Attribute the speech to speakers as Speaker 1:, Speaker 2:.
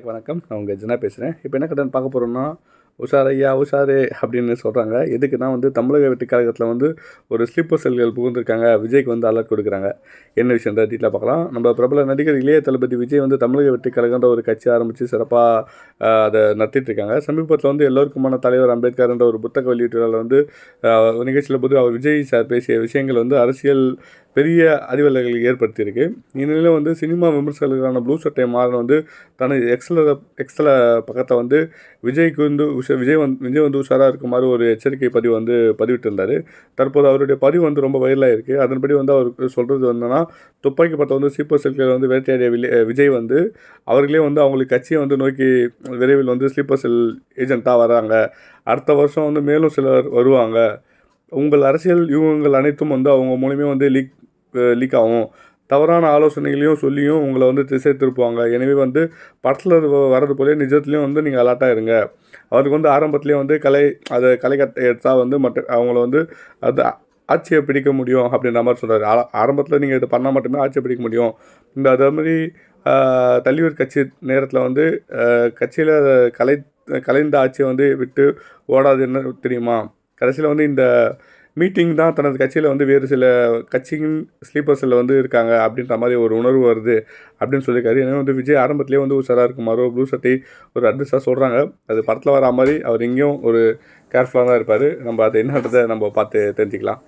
Speaker 1: வணக்கம். நான் உங்கள் ஜனா பேசுகிறேன். இப்போ என்ன கதைன்னு பார்க்க போகிறோம்னா, "உஷார் ஐயா உஷாரு" அப்படின்னு சொல்கிறாங்க. எதுக்குன்னா தமிழக வெற்றிக் கழகத்தில் ஒரு ஸ்லீப்பர் செல்கள் புகுந்திருக்காங்க. விஜய்க்கு அலர்ட் கொடுக்குறாங்க. என்ன விஷயம்ன்ற டீட்டெயிலாக பார்க்கலாம். நம்ம பிரபல நடிகர் இளைய தளபதி விஜய் தமிழக வெற்றிக் கழகன்ற ஒரு கட்சி ஆரம்பித்து சிறப்பாக அதை நடத்திட்டு இருக்காங்க. சமீபத்தில் எல்லோருக்குமான தலைவர் அம்பேத்கர்ன்ற ஒரு புத்தக வெளியீட்டு விழாவில் நிகழ்ச்சியில் போது அவர் விஜய் சார் பேசிய விஷயங்கள் அரசியல் பெரிய அதிர்வலைகளை ஏற்படுத்தியிருக்கு. இந்நிலையில் சினிமா விமர்சகர்களுக்கான ப்ளூ சட்டை மாறன் தனது எக்ஸில் பக்கத்தை விஜய்க்கு விஜய் உஷாராக இருக்குமாறு ஒரு எச்சரிக்கை பதிவு பதிவிட்டிருந்தார். தற்போது அவருடைய பதிவு ரொம்ப வைரலாக இருக்குது. அதன்படி அவர் சொல்கிறது என்னன்னா, துப்பாக்கி பட்ட சூப்பர் செல்களை வேட்டையாடிய விஜய் அவர்களே அவங்களுக்கு கட்சியை நோக்கி விரைவில் ஸ்லீப்பர் செல் ஏஜென்ட்டாக வராங்க. அடுத்த வருஷம் மேலும் சிலர் வருவாங்க. உங்கள் அரசியல் யூகங்கள் அனைத்தும் அவங்க மூலமே லீக் ஆகும். தவறான ஆலோசனைகளையும் சொல்லியும் உங்களை திசை திருப்புவாங்க. எனவே படத்தில் வர்றது போலே நிஜத்துலேயும் நீங்கள் அலர்ட்டாக இருங்க. அவருக்கு ஆரம்பத்துலேயே களை கட்ட எடுத்தால் மற்ற அவங்கள அது ஆட்சியை பிடிக்க முடியும் அப்படின்ற மாதிரி சொல்கிறார். ஆரம்பத்தில் நீங்கள் இது பண்ணால் மட்டுமே ஆட்சியை பிடிக்க முடியும். அதே மாதிரி தலைவர் கட்சி நேரத்தில் கட்சியில் கலைந்த ஆட்சியை விட்டு ஓடாது என்ன தெரியுமா? கடைசியில் இந்த மீட்டிங் தான் தனது கட்சியில் வேறு சில கட்சியின் ஸ்லீப்பர்ஸில் இருக்காங்க அப்படின்ற மாதிரி ஒரு உணர்வு வருது அப்படின்னு சொல்லியிருக்காரு. எனவே விஜய் ஆரம்பத்திலே உஷாராக இருக்குமாரோ ப்ளூ சட்டை ஒரு அட்வைஸாக சொல்கிறாங்க. அது படத்தில் வர மாதிரி அவர் இங்கேயும் ஒரு கேர்ஃபுல்லாக தான் இருப்பார். நம்ம அது என்னன்றதை நம்ம பார்த்து தெரிஞ்சுக்கலாம்.